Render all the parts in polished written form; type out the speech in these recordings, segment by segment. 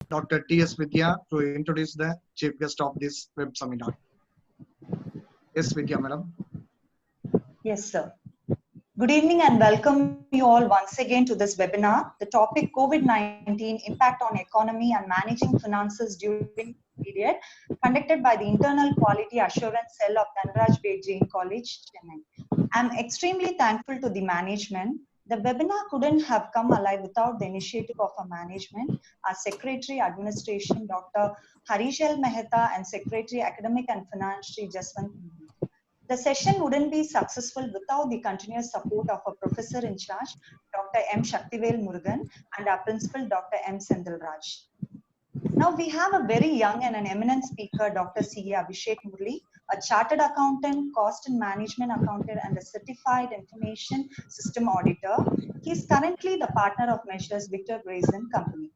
Dr. T.S. Vidya to introduce the chief guest of this web seminar. Yes, Vidya, madam. Yes, sir. Good evening and welcome you all once again to this webinar. The topic COVID-19 impact on economy and managing finances during period, conducted by the Internal Quality Assurance Cell of DHANRAJ BAID JAIN College, Chennai. I'm extremely thankful to the management. The webinar couldn't have come alive without the initiative of our management, our Secretary Administration, Dr. Harishal Mehta, and Secretary Academic and Finance, Shri Jaswant. The session wouldn't be successful without the continuous support of our professor in charge, Dr. M. Shaktivel Murugan, and our principal, Dr. M. Sendilraj. Now we have a very young and an eminent speaker, Dr. C. A. ABHISEK Murali, a chartered accountant, cost and management accountant, and a certified information system auditor. He is currently the partner of Measures Victor Grayson Company.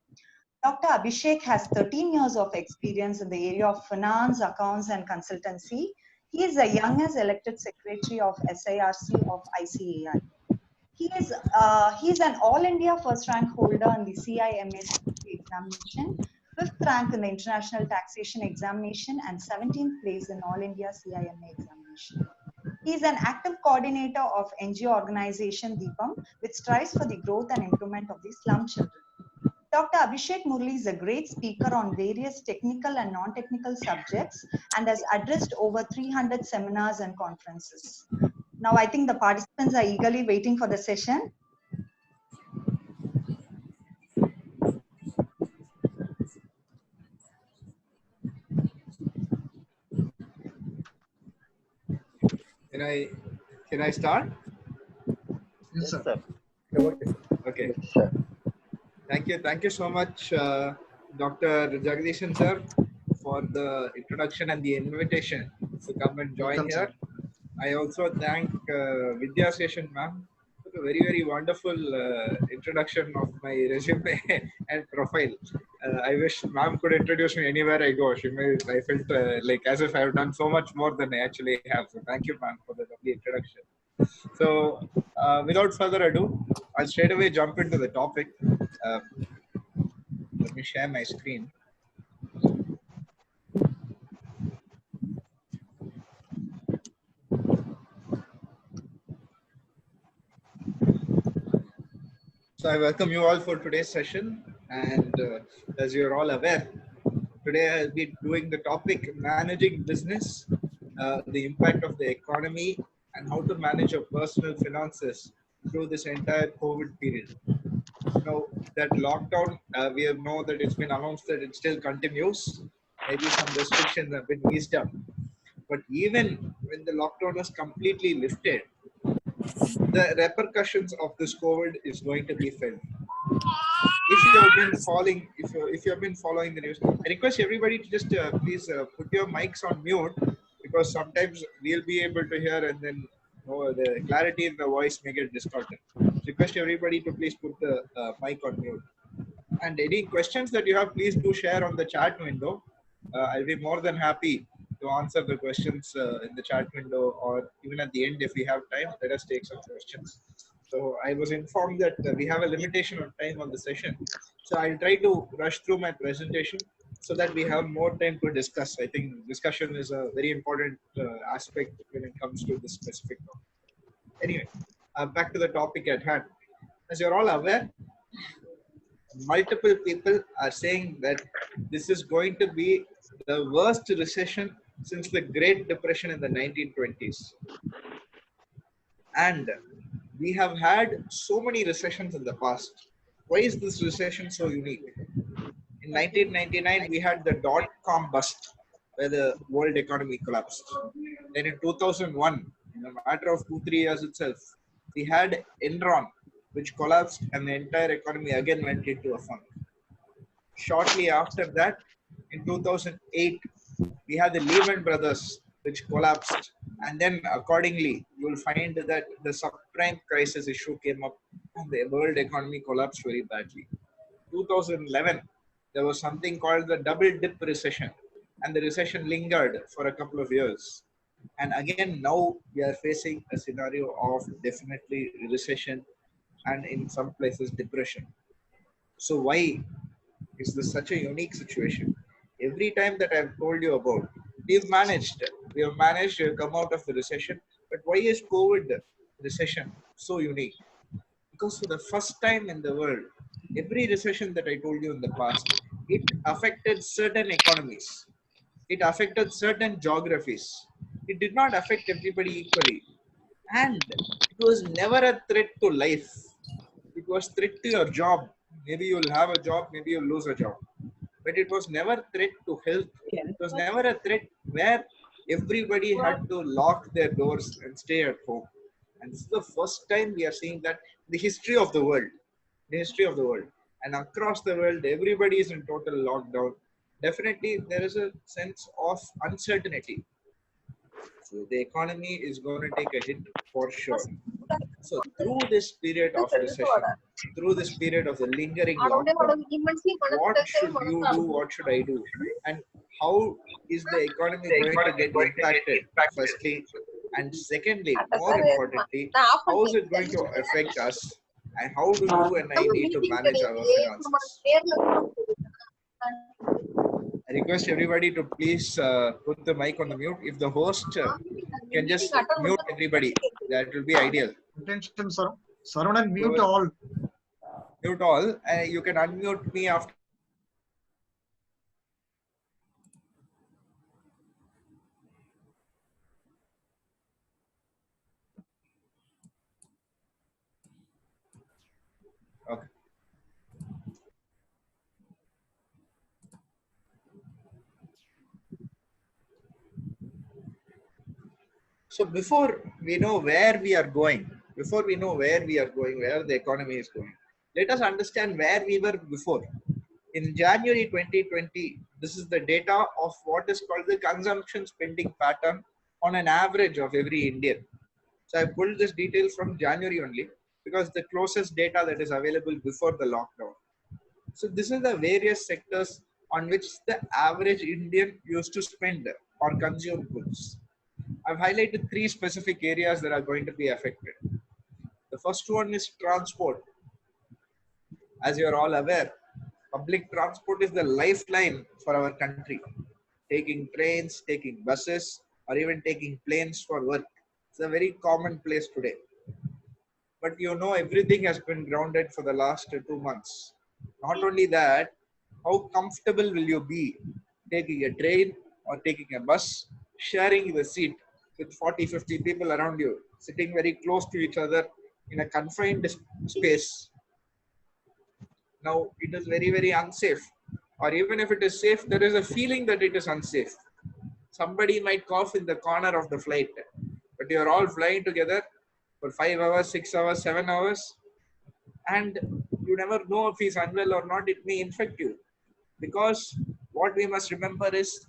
Dr. ABHISEK has 13 years of experience in the area of finance, accounts, and consultancy. He is the youngest elected secretary of SIRC of ICAI. He is an All India first rank holder in the CIMA examination, 5th rank in the International Taxation Examination, and 17th place in All India CIMA examination. He is an active coordinator of NGO organization Deepam, which strives for the growth and improvement of the slum children. Dr. ABHISEK Murali is a great speaker on various technical and non-technical subjects and has addressed over 300 seminars and conferences. Now, I think the participants are eagerly waiting for the session. Can I start? Yes, sir. Okay. Yes, sir. Thank you so much, Dr. Jagdishan sir, for the introduction and the invitation to come and join Welcome, here. sir. I also thank Vidya Session ma'am for the very wonderful introduction of my resume and profile. I wish ma'am could introduce me anywhere I go. I felt like as if I have done so much more than I actually have. So thank you ma'am for the lovely introduction. So without further ado, I'll straight away jump into the topic. Let me share my screen. So I welcome you all for today's session, and as you're all aware, today I'll be doing the topic managing business, the impact of the economy, and how to manage your personal finances through this entire COVID period. Now that lockdown, we have know that it's been announced that it still continues. Maybe some restrictions have been eased up, but even when the lockdown is completely lifted, the repercussions of this COVID is going to be felt. If you have been following, if you have been following the news, I request everybody to just please put your mics on mute, because sometimes we'll be able to hear and then the clarity in the voice may get distorted. Request everybody to please put the mic on mute. And any questions that you have, please do share on the chat window. I'll be more than happy to answer the questions in the chat window, or even at the end if we have time, let us take some questions. So I was informed that we have a limitation of time on the session. So I'll try to rush through my presentation so that we have more time to discuss. I think discussion is a very important aspect when it comes to this specific topic. Anyway, back to the topic at hand. As you're all aware, multiple people are saying that this is going to be the worst recession since the Great Depression in the 1920s. And we have had so many recessions in the past. Why is this recession so unique? In 1999, we had the dot-com bust, where the world economy collapsed. Then in 2001, in a matter of 2-3 years itself, we had Enron, which collapsed, and the entire economy again went into a funk. Shortly after that, in 2008, we had the Lehman Brothers, which collapsed. And then accordingly, you will find that the subprime crisis issue came up and the world economy collapsed very badly. 2011, there was something called the double dip recession, and the recession lingered for a couple of years. And again, now we are facing a scenario of definitely recession and in some places depression. So why It's such a unique situation. Every time that I've told you about, we've managed. We have managed to come out of the recession. But why is COVID recession so unique? Because for the first time in the world, every recession that I told you in the past, it affected certain economies. It affected certain geographies. It did not affect everybody equally. And it was never a threat to life. It was threat to your job. Maybe you'll have a job, maybe you'll lose a job. But it was never threat to health. It was never a threat where everybody had to lock their doors and stay at home. And this is the first time we are seeing that in the history of the world. The history of the world. And across the world, everybody is in total lockdown. Definitely, there is a sense of uncertainty. So the economy is going to take a hit for sure. So through this period of recession, through this period of the lingering lockdown, what should you do? What should I do? And how is the economy going to get impacted? Firstly, and secondly, more importantly, how is it going to affect us? And how do you and I need to manage our finances? I request everybody to please put the mic on the mute. If the host can just mute everybody, that will be ideal. Attention, sir. Surround and mute all. Mute all. You can unmute me after. Okay. So before we know where we are going, where the economy is going, let us understand where we were before. In January 2020, this is the data of what is called the consumption spending pattern on an average of every Indian. So I pulled this detail from January only because the closest data that is available before the lockdown. So this is the various sectors on which the average Indian used to spend or consume goods. I've highlighted three specific areas that are going to be affected. The first one is transport. As you're all aware, public transport is the lifeline for our country. Taking trains, taking buses, or even taking planes for work. It's a very commonplace today. But you know, everything has been grounded for the last 2 months. Not only that, how comfortable will you be taking a train or taking a bus, sharing the seat with 40, 50 people around you, sitting very close to each other in a confined space? Now, it is very, very unsafe. Or even if it is safe, there is a feeling that it is unsafe. Somebody might cough in the corner of the flight, but you're all flying together for 5 hours, 6 hours, 7 hours, and you never know if he's unwell or not. It may infect you. Because what we must remember is,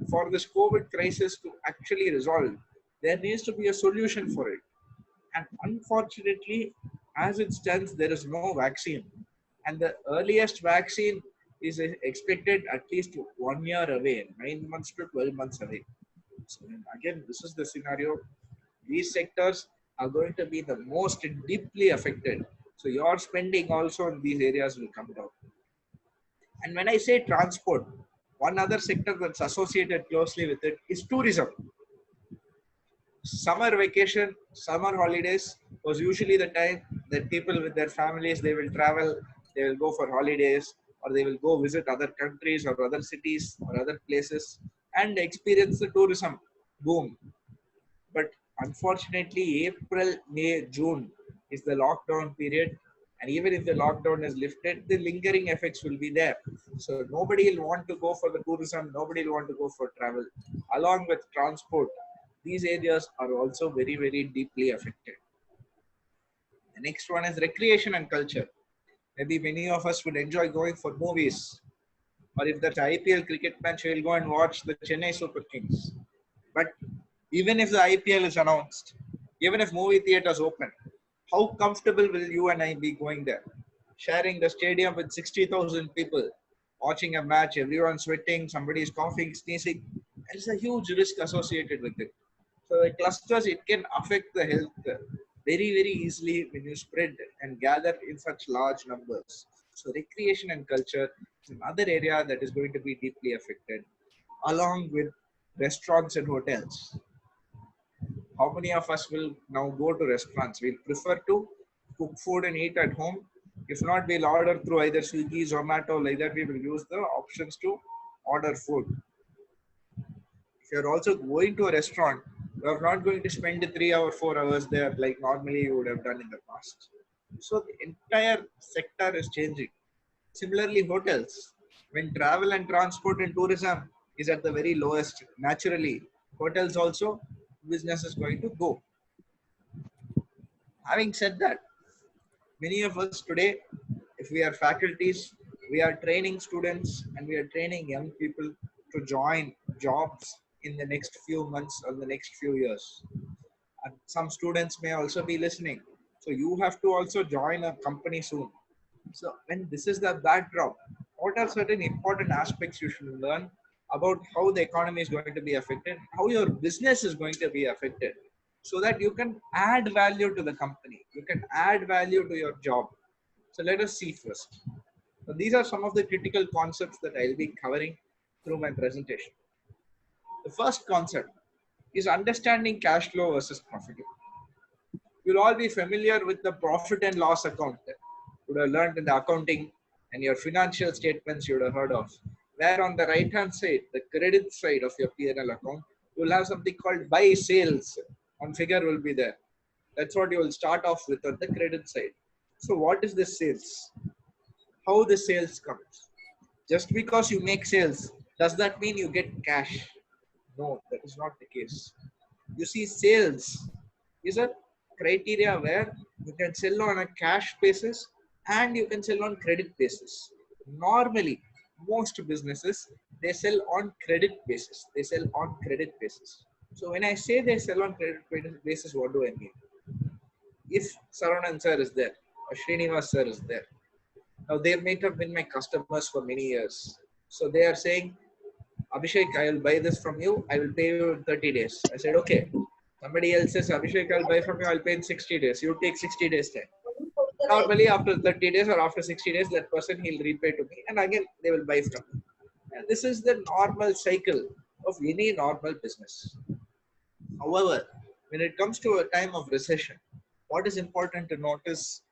for this COVID crisis to actually resolve, there needs to be a solution for it. And unfortunately, as it stands, there is no vaccine. And the earliest vaccine is expected at least 1 year away, 9 months to 12 months away. So again, this is the scenario. These sectors are going to be the most deeply affected. So your spending also in these areas will come down. And when I say transport, one other sector that's associated closely with it is tourism. Summer vacation, summer holidays was usually the time that people with their families, they will travel, they will go for holidays, or they will go visit other countries or other cities or other places and experience the tourism boom. But unfortunately, April, May, June is the lockdown period. And even if the lockdown is lifted, the lingering effects will be there. So nobody will want to go for the tourism, nobody will want to go for travel. Along with transport, these areas are also very, very deeply affected. The next one is recreation and culture. Maybe many of us would enjoy going for movies. Or if there's IPL cricket match, we'll go and watch the Chennai Super Kings. But even if the IPL is announced, even if movie theaters open, how comfortable will you and I be going there? Sharing the stadium with 60,000 people, watching a match, everyone sweating, somebody is coughing, sneezing. There's a huge risk associated with it. So the clusters, it can affect the health very, very easily when you spread and gather in such large numbers. So recreation and culture is another area that is going to be deeply affected, along with restaurants and hotels. How many of us will now go to restaurants? We'll prefer to cook food and eat at home. If not, we'll order through either Swiggy, Zomato, like that. We will use the options to order food. If you're also going to a restaurant, you're not going to spend the 3 hours, 4 hours there like normally you would have done in the past. So the entire sector is changing. Similarly, hotels, when travel and transport and tourism is at the very lowest, naturally, hotels also, business is going to go. Having said that, many of us today, if we are faculties, we are training students and we are training young people to join jobs in the next few months or the next few years. And some students may also be listening. So you have to also join a company soon. So when this is the backdrop, what are certain important aspects you should learn about how the economy is going to be affected, how your business is going to be affected, so that you can add value to the company, you can add value to your job. So let us see first. So these are some of the critical concepts that I'll be covering through my presentation. The first concept is understanding cash flow versus profit. You'll all be familiar with the profit and loss account. You would have learned in the accounting and your financial statements you would have heard of. Where on the right hand side, the credit side of your P&L account, you'll have something called buy sales. One figure will be there. That's what you will start off with on the credit side. So what is the sales? How the sales comes? Just because you make sales, does that mean you get cash? No, that is not the case. You see, sales is a criteria where you can sell on a cash basis and you can sell on credit basis. Normally, most businesses, they sell on credit basis. They sell on credit basis. So when I say they sell on credit basis, what do I mean? If Saranan sir is there, or Srinivas sir is there, now they might have been my customers for many years. So they are saying, Abhishek, I will buy this from you. I will pay you in 30 days. I said, okay. Somebody else says, Abhishek, I'll buy from you. I'll pay in 60 days. You take 60 days time. Normally, after 30 days or after 60 days, that person, he'll repay to me. And again, they will buy from me. And this is the normal cycle of any normal business. However, when it comes to a time of recession, what is important to note is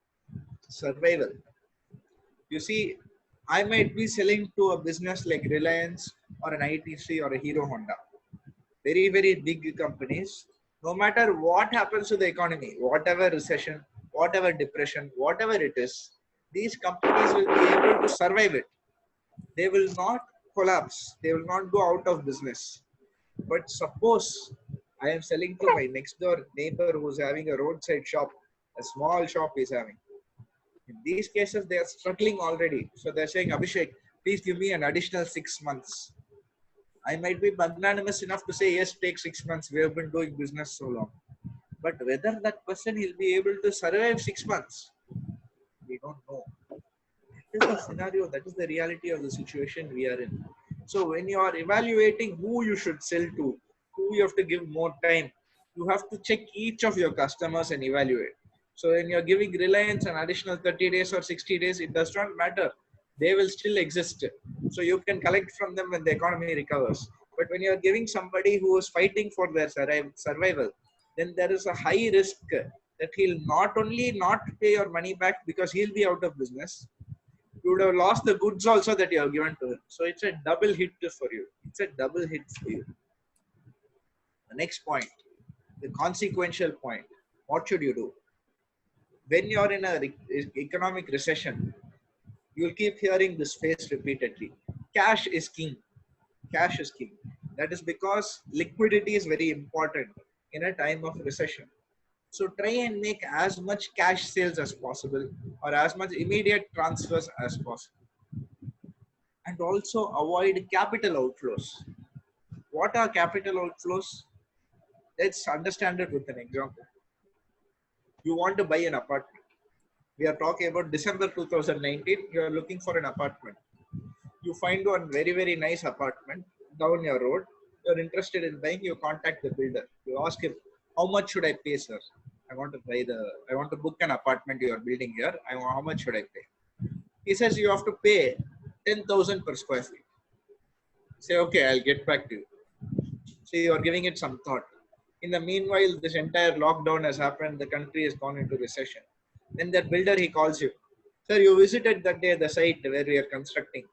survival. You see, I might be selling to a business like Reliance or an ITC or a Hero Honda. Very, very big companies. No matter what happens to the economy, whatever recession, whatever depression, whatever it is, these companies will be able to survive it. They will not collapse. They will not go out of business. But suppose I am selling to my next door neighbor who's having a roadside shop, a small shop he's having. In these cases, they are struggling already. So they're saying, Abhishek, please give me an additional 6 months. I might be magnanimous enough to say, yes, take 6 months. We have been doing business so long. But whether that person will be able to survive 6 months, we don't know. That is the scenario. That is the reality of the situation we are in. So when you are evaluating who you should sell to, who you have to give more time, you have to check each of your customers and evaluate. So when you're giving Reliance an additional 30 days or 60 days, it does not matter. They will still exist. So you can collect from them when the economy recovers. But when you're giving somebody who is fighting for their survival, then there is a high risk that he'll not only not pay your money back because he'll be out of business, you would have lost the goods also that you have given to him. So it's a double hit for you. It's a double hit for you. The next point, the consequential point. What should you do? When you're in an economic recession, you'll keep hearing this phrase repeatedly. Cash is king. Cash is king. That is because liquidity is very important in a time of recession. So try and make as much cash sales as possible or as much immediate transfers as possible. And also avoid capital outflows. What are capital outflows? Let's understand it with an example. You want to buy an apartment. We are talking about December 2019. You are looking for an apartment. You find one very, very nice apartment down your road. You're interested in buying. You contact the builder. You ask him, how much should I pay, sir? I want to book an apartment you are building here. How much should I pay? He says you have to pay 10,000 per square feet. Say, okay, I'll get back to you. So you are giving it some thought. In the meanwhile, this entire lockdown has happened. The country has gone into recession. Then that builder, he calls you. Sir, you visited that day the site where we are constructing.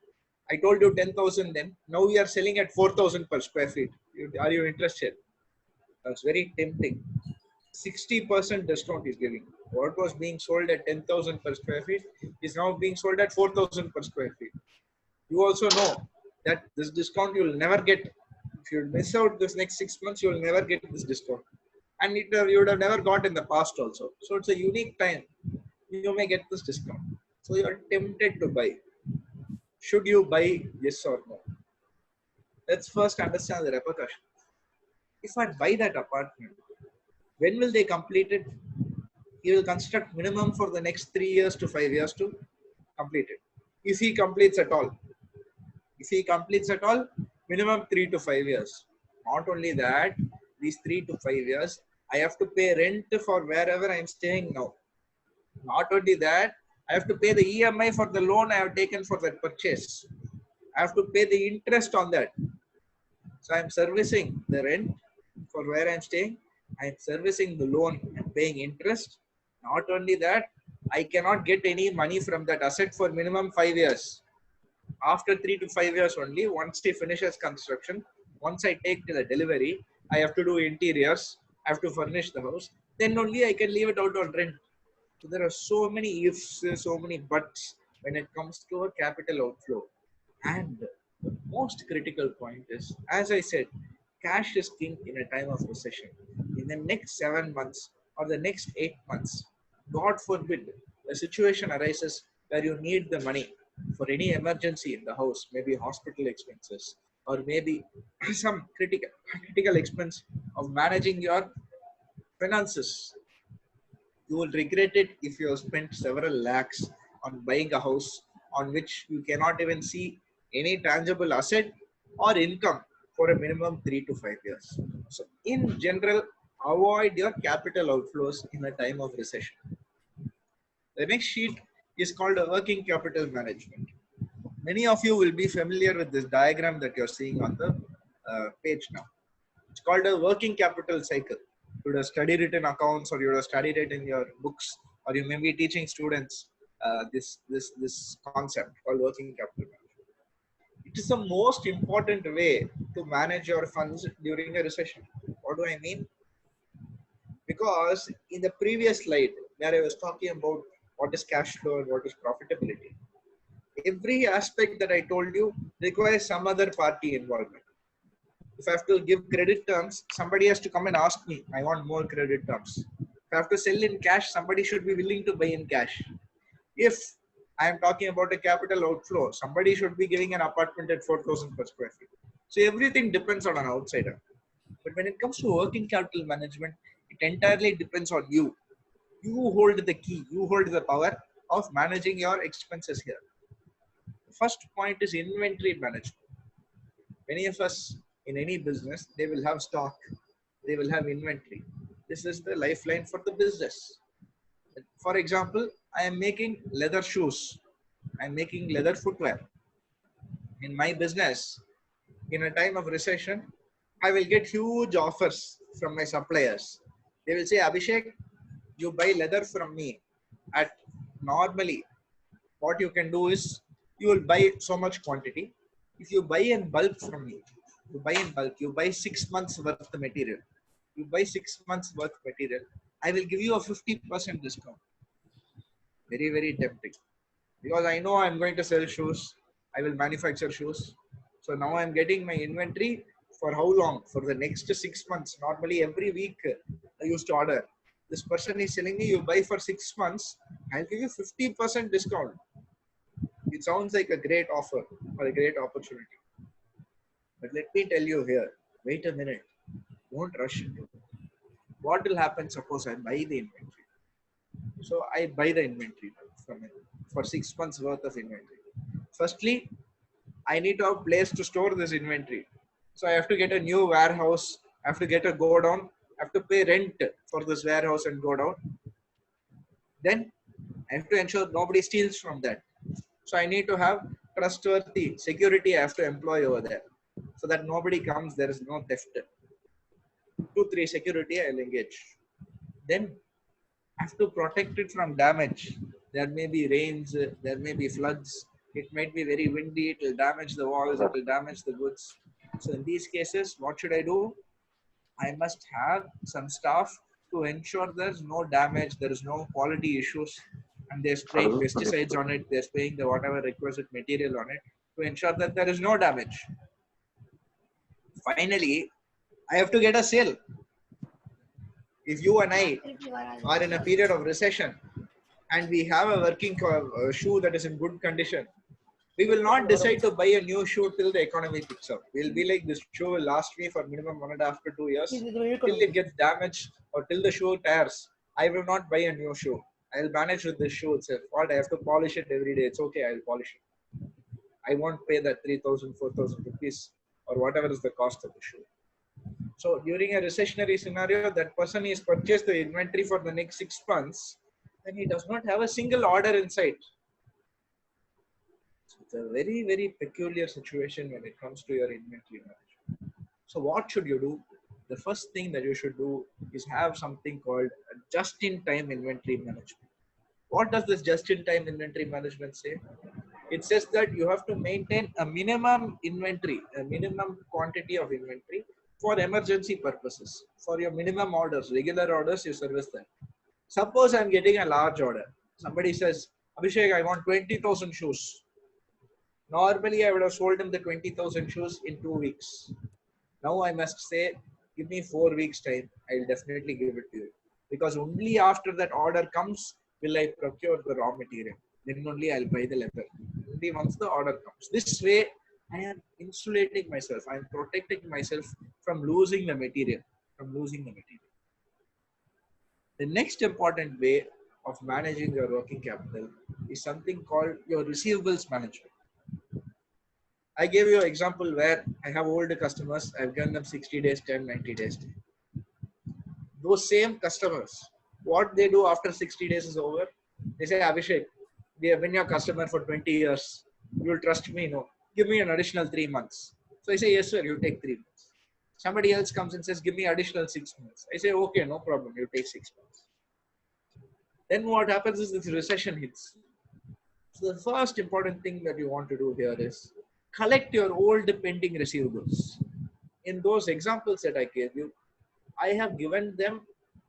I told you 10,000 then. Now we are selling at 4,000 per square feet. Are you interested? That's very tempting. 60% discount is giving. What was being sold at 10,000 per square feet is now being sold at 4,000 per square feet. You also know that this discount you will never get. If you miss out this next 6 months, you will never get this discount. And you would have never got in the past also. So it's a unique time. You may get this discount. So you are tempted to buy. Should you buy, yes or no? Let's first understand the repercussions. If I buy that apartment, when will they complete it? He will construct minimum for the next 3 years to 5 years to complete it. If he completes at all. If he completes at all, minimum 3 to 5 years. Not only that, these 3 to 5 years, I have to pay rent for wherever I am staying now. Not only that, I have to pay the EMI for the loan I have taken for that purchase. I have to pay the interest on that. So I am servicing the rent for where I am staying. I am servicing the loan and paying interest. Not only that, I cannot get any money from that asset for minimum 5 years. After 3 to 5 years only, once he finishes construction, once I take to the delivery, I have to do interiors, I have to furnish the house, then only I can leave it out on rent. So there are so many ifs, so many buts when it comes to a capital outflow. And the most critical point is, as I said, cash is king in a time of recession. In the next 7 months or the next 8 months, God forbid, a situation arises where you need the money for any emergency in the house, maybe hospital expenses, or maybe some critical expense of managing your finances. You will regret it if you have spent several lakhs on buying a house on which you cannot even see any tangible asset or income for a minimum 3 to 5 years. So in general, avoid your capital outflows in a time of recession. The next sheet is called a working capital management. Many of you will be familiar with this diagram that you're seeing on the page now. It's called a working capital cycle. You would have studied it in accounts, or you would have studied it in your books, or you may be teaching students this concept called working capital management. It is the most important way to manage your funds during a recession. What do I mean? Because in the previous slide where I was talking about what is cash flow and what is profitability, every aspect that I told you requires some other party involvement. If I have to give credit terms, somebody has to come and ask me, I want more credit terms. If I have to sell in cash, somebody should be willing to buy in cash. If I am talking about a capital outflow, somebody should be giving an apartment at 4,000 per square feet. So everything depends on an outsider. But when it comes to working capital management, it entirely depends on you. You hold the key, you hold the power of managing your expenses here. The first point is inventory management. Many of us in any business, they will have stock, they will have inventory. This is the lifeline for the business. For example, I am making leather shoes, I am making leather footwear. In my business, in a time of recession, I will get huge offers from my suppliers. They will say, Abhishek, you buy leather from me at normally, what you can do is you will buy so much quantity. If you buy in bulk from me, you buy in bulk, you buy 6 months worth of material. You buy 6 months worth of material, I will give you a 50% discount. Very, very tempting. Because I know I'm going to sell shoes. I will manufacture shoes. So now I'm getting my inventory for how long? For the next 6 months. Normally every week I used to order. This person is telling me you buy for 6 months, I'll give you 50% discount. It sounds like a great offer or a great opportunity. But let me tell you here, wait a minute. Don't rush into it. What will happen? Suppose I buy the inventory. So I buy the inventory from him for 6 months worth of inventory. Firstly, I need to have a place to store this inventory. So I have to get a new warehouse. I have to get a go down. I have to pay rent for this warehouse and go down. Then I have to ensure nobody steals from that. So I need to have trustworthy security I have to employ over there so that nobody comes, there is no theft. 2, 3 security I'll engage. Then I have to protect it from damage. There may be rains, there may be floods, it might be very windy, it will damage the walls, it will damage the goods. So in these cases, what should I do? I must have some staff to ensure there's no damage, there is no quality issues, and they're spraying pesticides on it, they're spraying the whatever requisite material on it to ensure that there is no damage. Finally, I have to get a sale. If you and I are in a period of recession and we have a working shoe that is in good condition, we will not decide to buy a new shoe till the economy picks up. We'll be like, this shoe will last me for minimum 1.5 to 2 years. Till it gets damaged or till the shoe tears, I will not buy a new shoe. I'll manage with this shoe itself. What, I have to polish it every day. It's okay, I'll polish it. I won't pay that 3,000, 4,000 rupees or whatever is the cost of the shoe. So during a recessionary scenario, that person is purchased the inventory for the next 6 months, and he does not have a single order in sight. So it's a very, very peculiar situation when it comes to your inventory management. So what should you do? The first thing that you should do is have something called a just-in-time inventory management. What does this just-in-time inventory management say? It says that you have to maintain a minimum inventory, a minimum quantity of inventory for emergency purposes. For your minimum orders, regular orders, you service that. Suppose I'm getting a large order. Somebody says, Abhishek, I want 20,000 shoes. Normally, I would have sold him the 20,000 shoes in 2 weeks. Now I must say, give me 4 weeks time. I'll definitely give it to you. Because only after that order comes, will I procure the raw material. Then only I'll buy the leather. Only once the order comes. This way, I am insulating myself. I am protecting myself from losing the material. The next important way of managing your working capital is something called your receivables management. I gave you an example where I have older customers. I've given them 60 days time, 90 days time. Those same customers, what they do after 60 days is over, they say, Abhishek, we have been your customer for 20 years. You'll trust me, no? Give me an additional 3 months. So I say, yes, sir, you take 3 months. Somebody else comes and says, give me additional 6 months. I say, okay, no problem, you take 6 months. Then what happens is this recession hits. So the first important thing that you want to do here is collect your old pending receivables. In those examples that I gave you, I have given them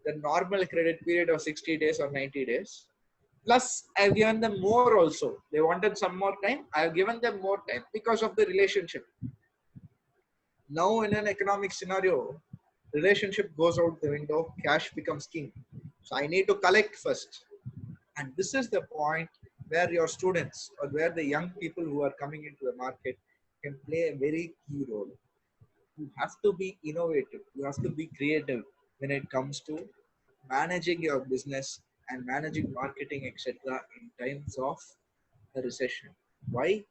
the normal credit period of 60 days or 90 days. Plus, I have given them more also. They wanted some more time. I have given them more time because of the relationship. Now, in an economic scenario, relationship goes out the window, cash becomes king. So I need to collect first. And this is the point where your students or where the young people who are coming into the market can play a very key role. You have to be innovative. You have to be creative when it comes to managing your business and managing marketing, etc. in times of a recession. Why?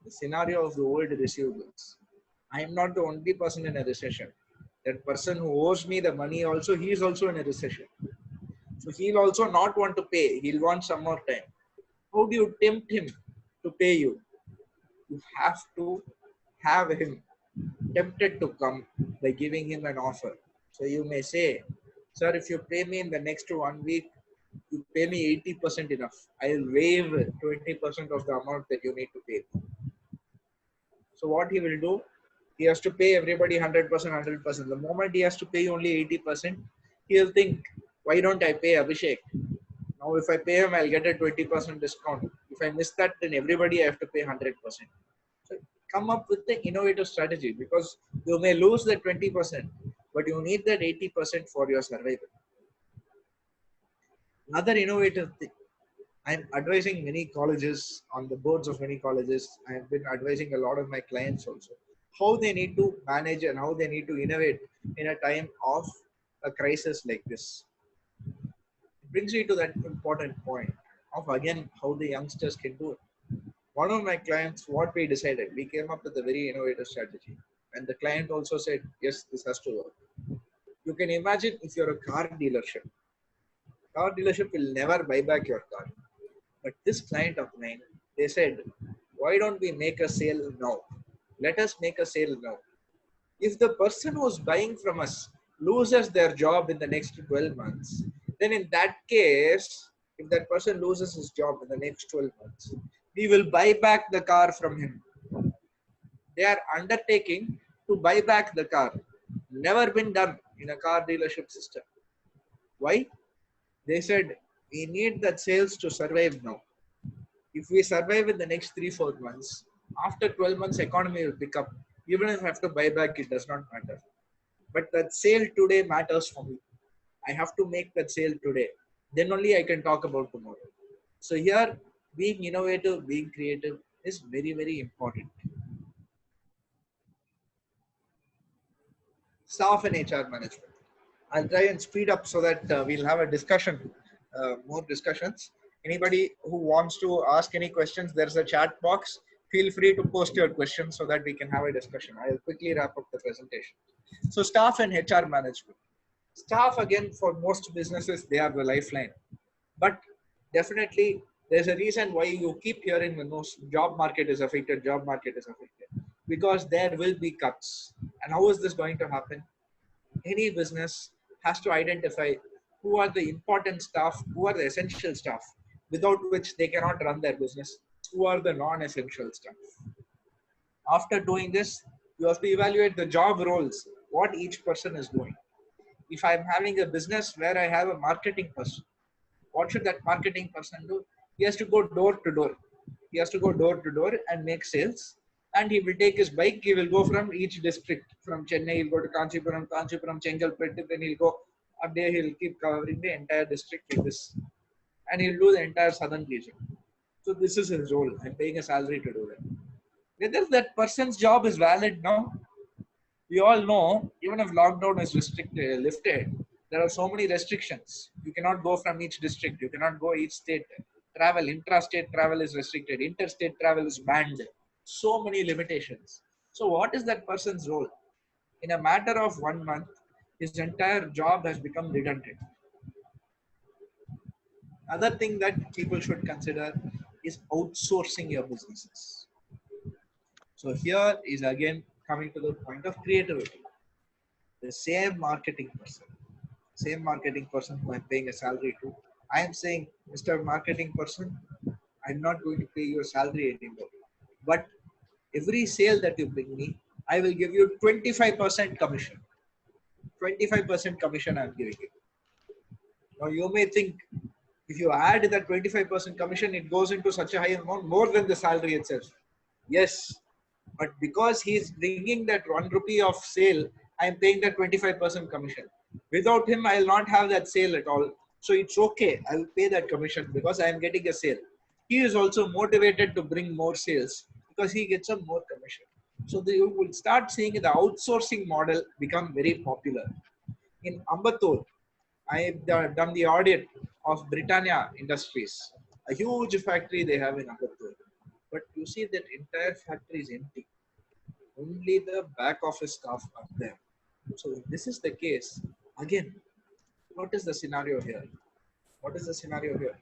The scenario of the old receivables. I am not the only person in a recession. That person who owes me the money also, he is also in a recession. So he'll also not want to pay. He'll want some more time. How do you tempt him to pay you? You have to have him tempted to come by giving him an offer. So you may say, sir, if you pay me in the next 1 week, you pay me 80% enough. I'll waive 20% of the amount that you need to pay. So what he will do, he has to pay everybody 100%, 100%. The moment he has to pay only 80%, he'll think, why don't I pay Abhishek? Now if I pay him, I'll get a 20% discount. If I miss that, then everybody I have to pay 100%. So come up with the innovative strategy, because you may lose the 20%, but you need that 80% for your survival. Another innovative thing, I'm advising many colleges, on the boards of many colleges. I've been advising a lot of my clients also, how they need to manage and how they need to innovate in a time of a crisis like this. It brings me to that important point of, again, how the youngsters can do it. One of my clients, what we decided, we came up with a very innovative strategy. And the client also said, yes, this has to work. You can imagine if you're a car dealership. Car dealership will never buy back your car. But this client of mine, They said, why don't we make a sale now? Let us make a sale now. If the person who's buying from us loses their job in the next 12 months, then in that case, if that person loses his job in the next 12 months, we will buy back the car from him. They are undertaking to buy back the car. Never been done in a car dealership system. Why? They said, we need that sales to survive now. If we survive in the next 3-4 months, after 12 months, economy will pick up. Even if I have to buy back, it does not matter. But that sale today matters for me. I have to make that sale today. Then only I can talk about tomorrow. So here, being innovative, being creative is very, very important. Staff and HR management. I'll try and speed up so that we'll have a discussion, more discussions. Anybody who wants to ask any questions, there's a chat box. Feel free to post your questions so that we can have a discussion. I'll quickly wrap up the presentation. So staff and HR management. Staff, again, for most businesses, they are the lifeline. But definitely, there's a reason why you keep hearing the job market is affected, job market is affected. Because there will be cuts. And how is this going to happen? Any business has to identify who are the important staff, who are the essential staff, without which they cannot run their business, who are the non-essential staff. After doing this, you have to evaluate the job roles, what each person is doing. If I'm having a business where I have a marketing person, what should that marketing person do? He has to go door to door. He has to go door to door and make sales. And he will take his bike. He will go from each district. From Chennai, he'll go to Kanchipuram, Chengalpet. Then he'll go up there. He'll keep covering the entire district like this. And he'll do the entire southern region. So this is his role. I'm paying a salary to do that. Whether that person's job is valid now, we all know, even if lockdown is lifted, there are so many restrictions. You cannot go from each district. You cannot go each state. Travel, intrastate travel is restricted. Interstate travel is banned. So many limitations. So what is that person's role? In a matter of 1 month, his entire job has become redundant. Another thing that people should consider is outsourcing your businesses. So here is again coming to the point of creativity. The same marketing person who I'm paying a salary to, I am saying, Mr. Marketing person, I'm not going to pay your salary anymore. But every sale that you bring me, I will give you 25% commission. 25% commission I'm giving you. Now you may think, if you add that 25% commission, it goes into such a high amount, more than the salary itself. Yes, but because he's bringing that 1 rupee of sale, I'm paying that 25% commission. Without him, I'll not have that sale at all. So it's okay. I'll pay that commission because I'm getting a sale. He is also motivated to bring more sales because he gets a more commission. So you will start seeing the outsourcing model become very popular. In Ambattur, I've done the audit of Britannia Industries, a huge factory they have in Ambattur. But you see that entire factory is empty. Only the back office staff are there. So if this is the case, again, what is the scenario here? What is the scenario here?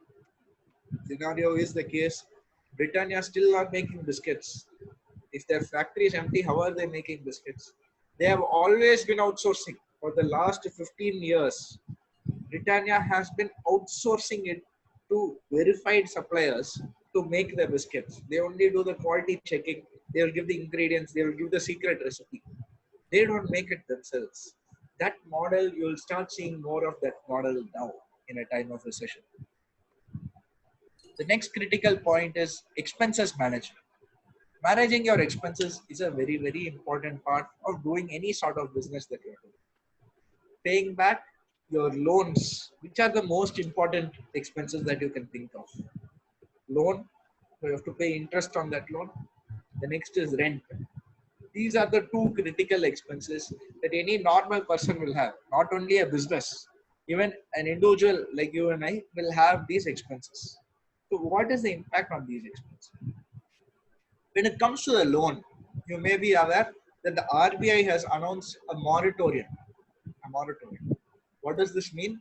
Scenario is the case, Britannia still not making biscuits. If their factory is empty, how are they making biscuits? They have always been outsourcing. For the last 15 years, Britannia has been outsourcing it to verified suppliers to make the biscuits. They only do the quality checking. They will give the ingredients. They will give the secret recipe. They don't make it themselves. That model, you will start seeing more of that model now in a time of recession. The next critical point is expenses management. Managing your expenses is a very, very important part of doing any sort of business that you're doing. Paying back your loans, which are the most important expenses that you can think of. Loan, you have to pay interest on that loan. The next is rent. These are the two critical expenses that any normal person will have, not only a business, even an individual like you and I will have these expenses. So what is the impact on these expenses? When it comes to the loan, you may be aware that the RBI has announced a moratorium. What does this mean?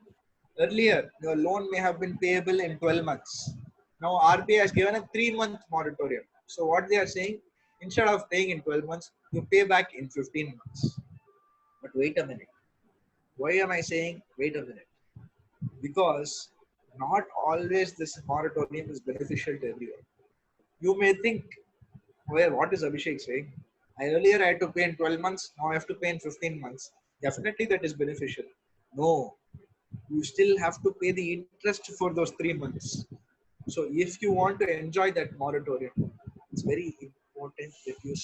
Earlier, your loan may have been payable in 12 months. Now RBI has given a 3-month moratorium. So what they are saying, instead of paying in 12 months, you pay back in 15 months. But wait a minute. Why am I saying wait a minute? Because not always this moratorium is beneficial to everyone. You may think, well, what is Abhishek saying? Earlier I had to pay in 12 months, now I have to pay in 15 months. Definitely that is beneficial. No, you still have to pay the interest for those 3 months. So if you want to enjoy that moratorium, it's very important that you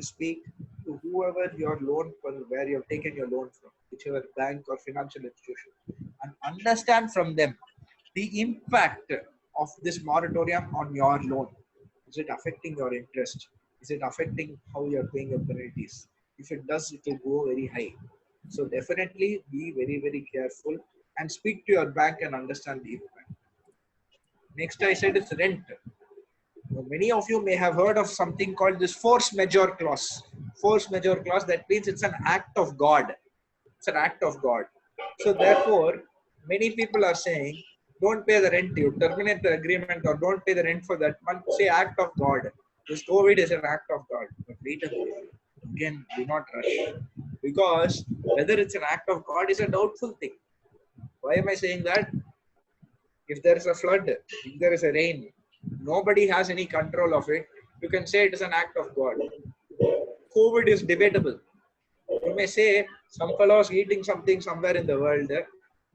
speak to whoever your loan, where you have taken your loan from, whichever bank or financial institution, and understand from them the impact of this moratorium on your loan. Is it affecting your interest? Is it affecting how you are paying your penalties? If it does, it will go very high. So definitely be very, very careful and speak to your bank and understand the impact. Next, I said it's rent. Now, many of you may have heard of something called this force majeure clause. Force majeure clause, that means it's an act of God. It's an act of God. So therefore, many people are saying, don't pay the rent, you terminate the agreement or don't pay the rent for that month. Say act of God. This COVID is an act of God. But wait a minute. Again, do not rush. Because whether it's an act of God is a doubtful thing. Why am I saying that? If there is a flood, if there is a rain, nobody has any control of it. You can say it is an act of God. COVID is debatable. You may say some fellow is eating something somewhere in the world,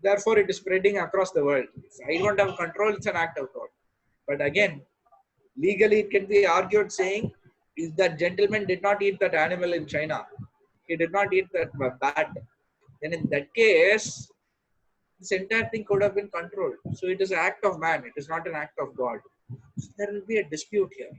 therefore it is spreading across the world. If I don't have control, it's an act of God. But again, legally it can be argued saying, if that gentleman did not eat that animal in China, he did not eat that bat, then in that case, this entire thing could have been controlled. So it is an act of man, it is not an act of God. So there will be a dispute here.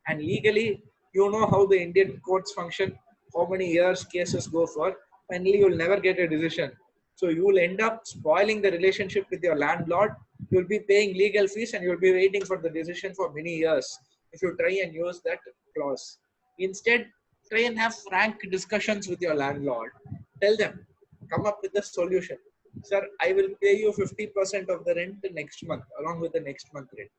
And legally, you know how the Indian courts function, how many years cases go for. Finally, you will never get a decision. So you will end up spoiling the relationship with your landlord. You will be paying legal fees and you will be waiting for the decision for many years if you try and use that clause. Instead, try and have frank discussions with your landlord. Tell them, come up with a solution. Sir, I will pay you 50% of the rent next month along with the next month rent.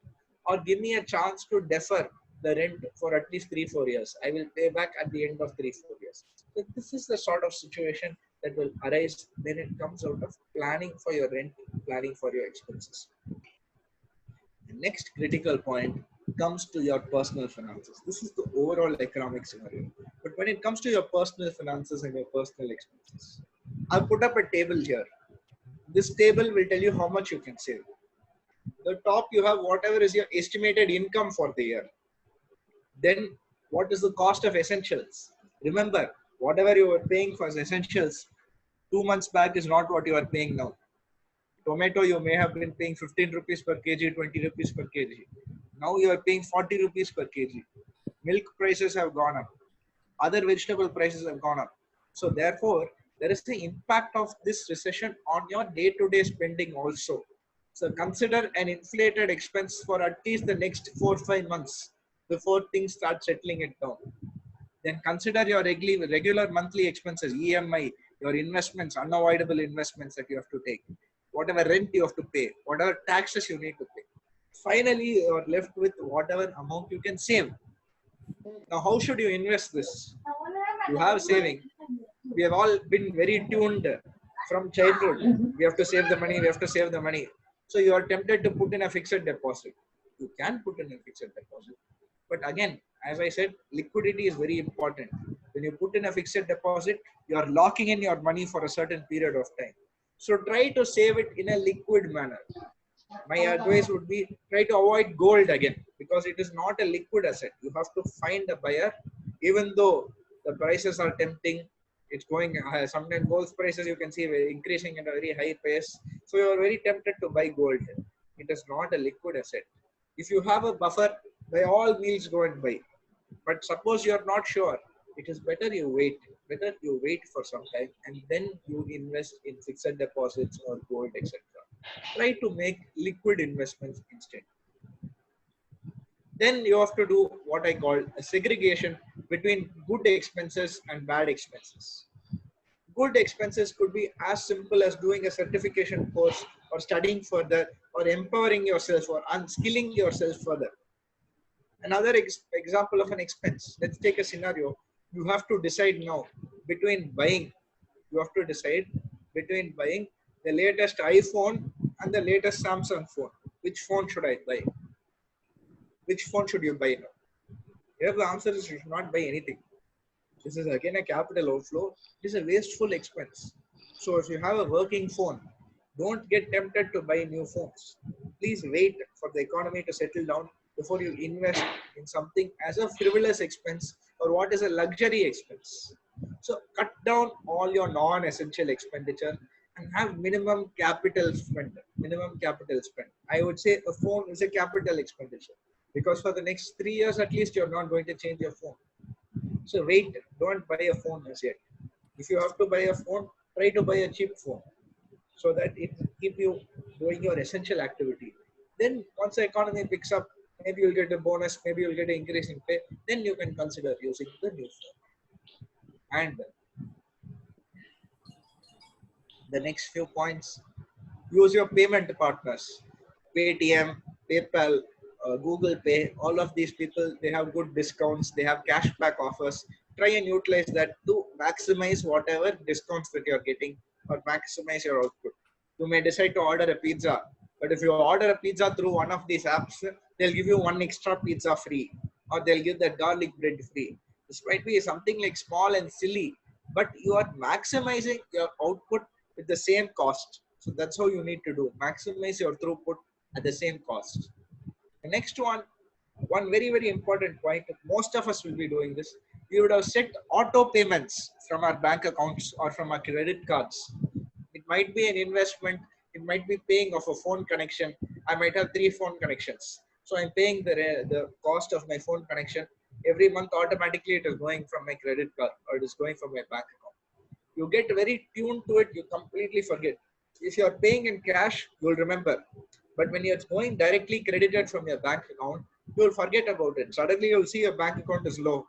Or give me a chance to defer the rent for at least 3-4 years. I will pay back at the end of 3-4 years. So this is the sort of situation that will arise when it comes out of planning for your rent, planning for your expenses. The next critical point comes to your personal finances. This is the overall economic scenario. But when it comes to your personal finances and your personal expenses, I've put up a table here. This table will tell you how much you can save. The top you have whatever is your estimated income for the year. Then what is the cost of essentials? Remember, whatever you were paying for essentials 2 months back is not what you are paying now. Tomato, you may have been paying 15 rupees per kg, 20 rupees per kg. Now you are paying 40 rupees per kg. Milk prices have gone up. Other vegetable prices have gone up. So therefore, there is the impact of this recession on your day-to-day spending also. So consider an inflated expense for at least the next 4-5 months before things start settling it down. Then consider your regular monthly expenses, EMI, your investments, unavoidable investments that you have to take, whatever rent you have to pay, whatever taxes you need to pay. Finally, you are left with whatever amount you can save. Now, how should you invest this? You have saving. We have all been very tuned from childhood. We have to save the money, we have to save the money. So you are tempted to put in a fixed deposit. You can put in a fixed deposit. But again, as I said, liquidity is very important. When you put in a fixed deposit, you are locking in your money for a certain period of time. So try to save it in a liquid manner. My advice would be try to avoid gold again because it is not a liquid asset. You have to find a buyer, even though the prices are tempting. It's going sometimes gold prices you can see increasing at a very high pace. So you are very tempted to buy gold. It is not a liquid asset. If you have a buffer, by all means go and buy. But suppose you are not sure, it is better you wait. Better you wait for some time and then you invest in fixed deposits or gold, etc. Try to make liquid investments instead. Then you have to do what I call a segregation between good expenses and bad expenses. Good expenses could be as simple as doing a certification course or studying further or empowering yourself or unskilling yourself further. Another example of an expense. Let's take a scenario. You have to decide now between buying. You have to decide between buying the latest iPhone and the latest Samsung phone. Which phone should I buy? Which phone should you buy now? Here the answer is you should not buy anything. This is again a capital outflow. It is a wasteful expense. So if you have a working phone, don't get tempted to buy new phones. Please wait for the economy to settle down before you invest in something as a frivolous expense or what is a luxury expense. So cut down all your non-essential expenditure and have minimum capital spend. Minimum capital spend. I would say a phone is a capital expenditure because for the next 3 years at least you're not going to change your phone. So wait, don't buy a phone as yet. If you have to buy a phone, try to buy a cheap phone so that it will keep you doing your essential activity. Then once the economy picks up, maybe you'll get a bonus, maybe you'll get an increase in pay, then you can consider using the new phone. And the next few points, use your payment partners. Paytm, PayPal, Google Pay, all of these people, they have good discounts, they have cashback offers. Try and utilize that to maximize whatever discounts that you're getting or maximize your output. You may decide to order a pizza, but if you order a pizza through one of these apps, they'll give you one extra pizza free or they'll give the garlic bread free. This might be something like small and silly, but you are maximizing your output with the same cost. So that's how you need to do. Maximize your throughput at the same cost. The next one very, very important point, most of us will be doing this. We would have set auto payments from our bank accounts or from our credit cards. It might be an investment. It might be paying of a phone connection. I might have 3 phone connections. So I'm paying the cost of my phone connection. Every month automatically it is going from my credit card or it is going from my bank account. You get very tuned to it, you completely forget. If you are paying in cash, you'll remember. But when it's going directly credited from your bank account, you'll forget about it. Suddenly you'll see your bank account is low.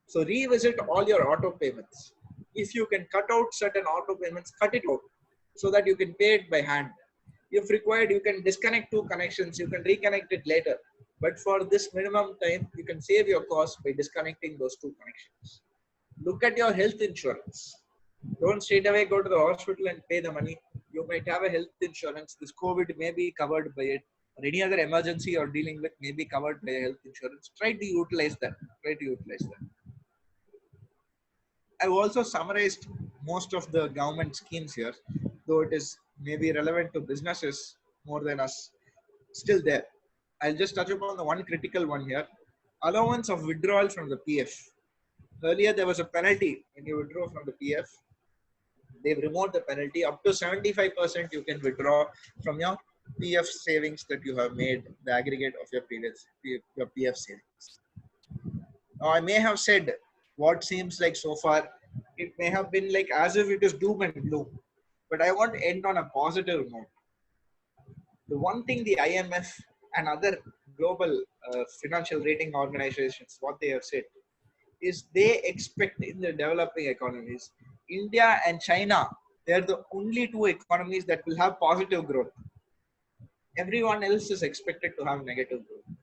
So revisit all your auto payments. If you can cut out certain auto payments, cut it out so that you can pay it by hand. If required, you can disconnect 2 connections. You can reconnect it later. But for this minimum time, you can save your cost by disconnecting those 2 connections. Look at your health insurance. Don't straight away go to the hospital and pay the money. You might have a health insurance. This COVID may be covered by it, or any other emergency you're dealing with may be covered by a health insurance. Try to utilize that. I've also summarized most of the government schemes here, though it is maybe relevant to businesses more than us. Still there. I'll just touch upon the one critical one here. Allowance of withdrawal from the PF. Earlier, there was a penalty when you withdraw from the PF. They've removed the penalty. Up to 75% you can withdraw from your PF savings that you have made, the aggregate of your PF savings. Now, I may have said what seems like so far, it may have been like as if it is doom and gloom. But I want to end on a positive note. The one thing the IMF and other global financial rating organizations, what they have said, is they expect in the developing economies, India and China, they're the only 2 economies that will have positive growth. Everyone else is expected to have negative growth.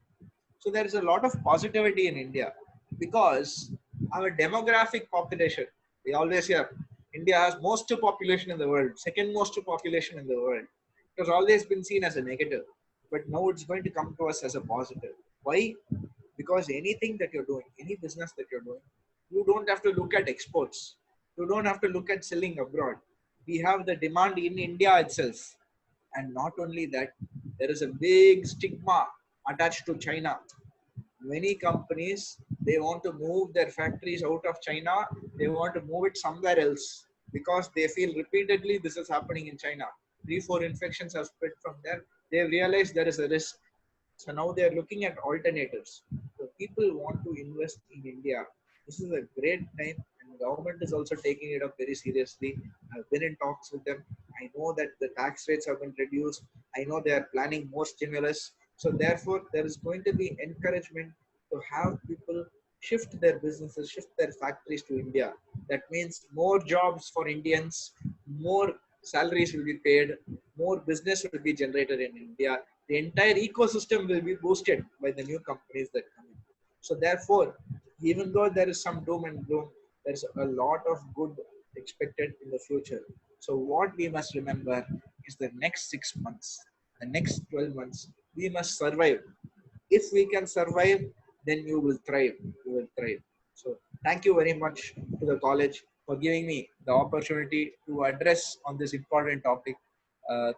So there is a lot of positivity in India because our demographic population, we always hear, India has most population in the world, second most population in the world. It has always been seen as a negative, but now it's going to come to us as a positive. Why? Because anything that you're doing, any business that you're doing, you don't have to look at exports. You don't have to look at selling abroad. We have the demand in India itself. And not only that, there is a big stigma attached to China. Many companies, they want to move their factories out of China. They want to move it somewhere else because they feel repeatedly this is happening in China. 3-4 infections have spread from there. They realize there is a risk. So now they are looking at alternatives. So people want to invest in India. This is a great time, and the government is also taking it up very seriously. I've been in talks with them. I know that the tax rates have been reduced. I know they are planning more stimulus. So therefore, there is going to be encouragement to have people shift their businesses, shift their factories to India. That means more jobs for Indians, more salaries will be paid, more business will be generated in India. The entire ecosystem will be boosted by the new companies that come in. So therefore, even though there is some doom and gloom, there's a lot of good expected in the future. So what we must remember is the next 6 months, the next 12 months, we must survive. If we can survive, then you will thrive. You will thrive. So thank you very much to the college for giving me the opportunity to address on this important topic.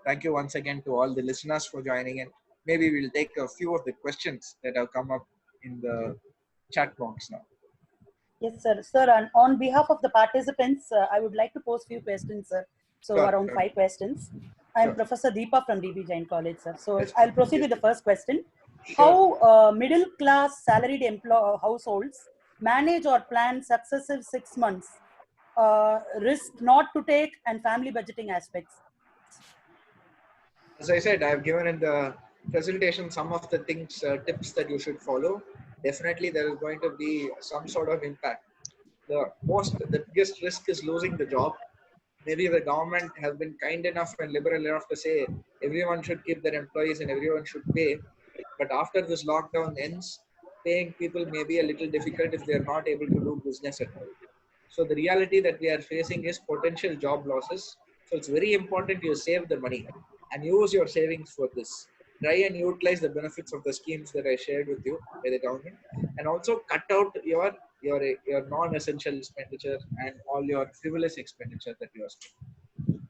Thank you once again to all the listeners for joining in. Maybe we'll take a few of the questions that have come up in the chat box now. Yes, sir. Sir, and on behalf of the participants, I would like to pose few questions, sir. So Sure, around sure. 5 questions. I am Sure. Professor Deepa from DBJC College, sir. So Yes, I'll proceed yes. with the first question. Sure. How middle class salaried households manage or plan successive 6 months, risk not to take, and family budgeting aspects? As I said, I have given in the presentation some of the things, tips that you should follow. Definitely, there is going to be some sort of impact. The biggest risk is losing the job. Maybe the government has been kind enough and liberal enough to say everyone should keep their employees and everyone should pay. But after this lockdown ends, paying people may be a little difficult if they are not able to do business at all. So the reality that we are facing is potential job losses. So it's very important you save the money and use your savings for this. Try and utilize the benefits of the schemes that I shared with you by the government, and also cut out your non-essential expenditure and all your frivolous expenditure that you are spending.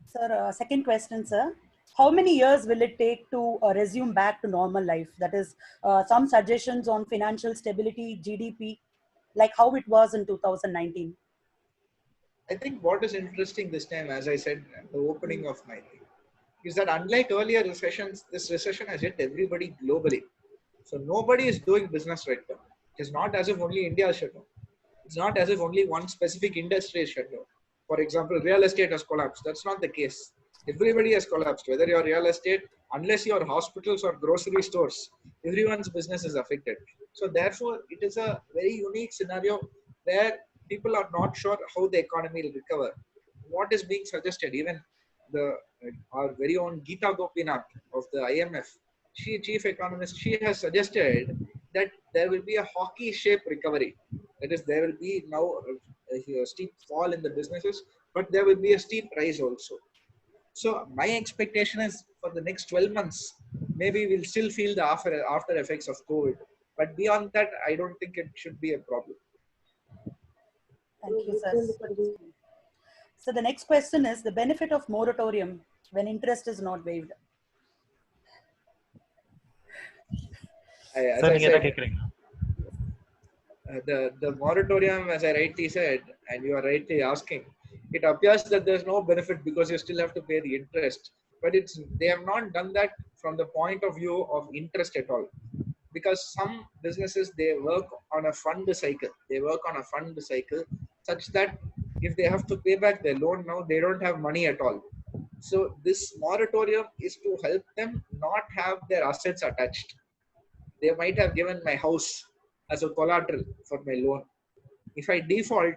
Sir, second question, sir. How many years will it take to resume back to normal life? That is, some suggestions on financial stability, GDP, like how it was in 2019. I think what is interesting this time, as I said at the opening of my thing, is that unlike earlier recessions, this recession has hit everybody globally. So nobody is doing business right now. It's not as if only India is shut down. It's not as if only one specific industry is shut down. For example, real estate has collapsed. That's not the case. Everybody has collapsed. Whether you're real estate, unless you're hospitals or grocery stores, everyone's business is affected. So therefore, it is a very unique scenario where people are not sure how the economy will recover. What is being suggested, even the our very own Geeta Gopinath of the IMF, she chief economist, she has suggested that there will be a hockey shape recovery. That is, there will be now a steep fall in the businesses, but there will be a steep rise also. So my expectation is for the next 12 months, maybe we'll still feel the after effects of COVID. But beyond that, I don't think it should be a problem. Thank you, sir. So the next question is the benefit of moratorium when interest is not waived. As I said, the moratorium, as I rightly said, and you are rightly asking, it appears that there's no benefit because you still have to pay the interest. But they have not done that from the point of view of interest at all. Because some businesses, they work on a fund cycle. They work on a fund cycle such that if they have to pay back their loan now, they don't have money at all. So this moratorium is to help them not have their assets attached. They might have given my house as a collateral for my loan. If I default,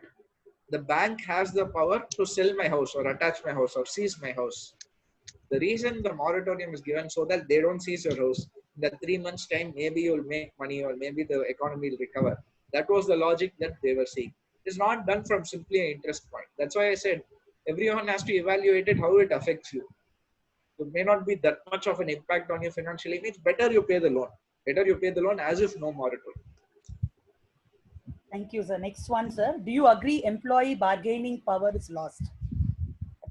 the bank has the power to sell my house or attach my house or seize my house. The reason the moratorium is given so that they don't seize your house. In that 3 months time, maybe you'll make money or maybe the economy will recover. That was the logic that they were seeing. It's not done from simply an interest point. That's why I said everyone has to evaluate it, how it affects you. It may not be that much of an impact on you financially. It's better you pay the loan. Better you pay the loan as if no moratorium. Thank you, sir. Next one, sir. Do you agree employee bargaining power is lost?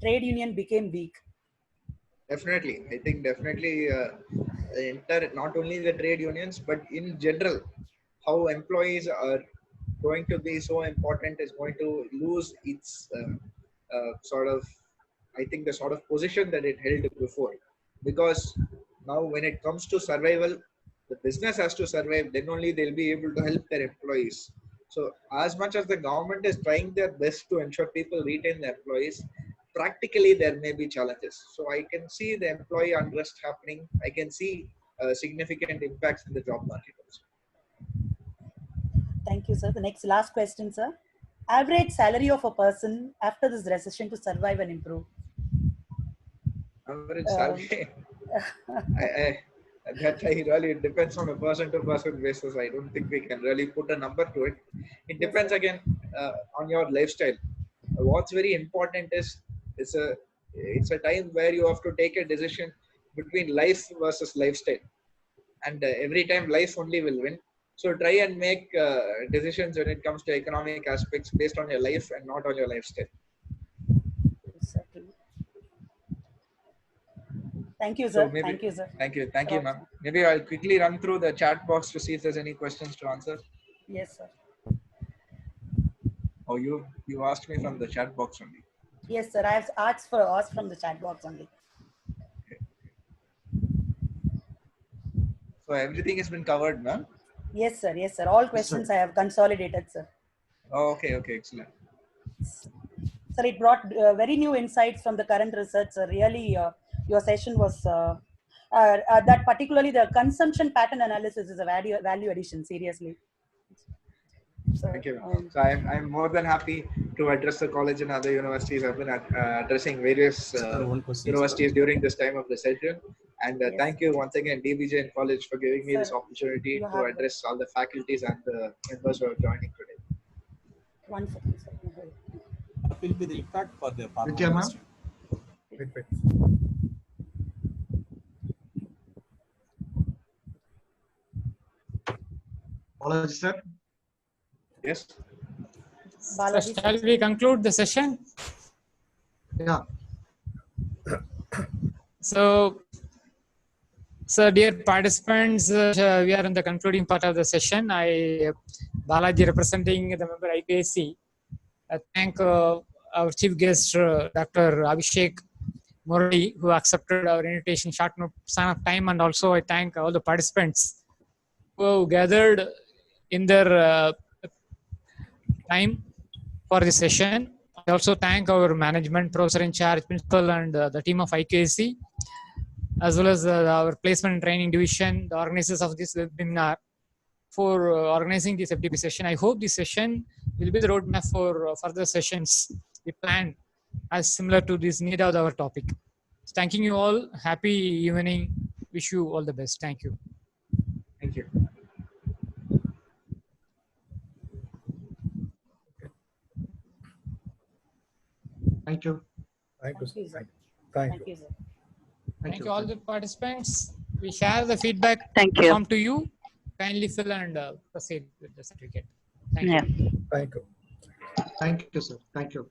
Trade union became weak. Definitely. I think definitely not only the trade unions, but in general, how employees are going to be so important is going to lose its I think the sort of position that it held before. Because now when it comes to survival, the business has to survive, then only they'll be able to help their employees. So as much as the government is trying their best to ensure people retain their employees, practically there may be challenges. So I can see the employee unrest happening. I can see significant impacts in the job market also. Thank you, sir. The last question, sir. average salary of a person after this recession to survive and improve? Average salary. That really depends on a person-to-person basis. I don't think we can really put a number to it. It depends again on your lifestyle. What's very important is it's a time where you have to take a decision between life versus lifestyle, and every time life only will win. So try and make decisions when it comes to economic aspects based on your life and not on your lifestyle. Exactly. Thank you, So sir. maybe, Thank you, sir. thank you, ma'am. Maybe I'll quickly run through the chat box to see if there's any questions to answer. Yes, sir. Oh, you asked me from the chat box only. Yes, sir. I have asked from the chat box only. So everything has been covered, ma'am. Yes, sir. Yes, sir. All questions I have consolidated, sir. Oh, okay, excellent. Sir, it brought very new insights from the current research. Really, your session was that particularly the consumption pattern analysis is a value addition. Seriously. So, Thank you. So I'm more than happy to address the college and other universities. I've been addressing various universities during this time of the session. And yes, thank you once again, DBJC College, for giving me this opportunity to address all the faculties and the members who are joining today. 1 second, sir. What will be the impact for the pharma Vidya, industry? Wait. Balaji, sir. Yes. So shall we conclude the session? Yeah. So dear participants, we are in the concluding part of the session. Balaji, representing the member IQAC, thank our chief guest, Dr. ABHISEK MURALI, who accepted our invitation short span of time, and also I thank all the participants who gathered in their time for this session. I also thank our management, professor in charge, principal, and the team of IQAC, as well as our placement and training division, the organizers of this webinar, for organizing this FDP session. I hope this session will be the roadmap for further sessions we plan as similar to this need of our topic. Thanking you all. Happy evening. Wish you all the best. Thank you. Thank you. Thank you. Thank you, sir. Thank you. Sir. Thank you all the participants. We share the feedback from to you. Kindly fill and proceed with the certificate. Thank you. Thank you. Thank you, sir. Thank you.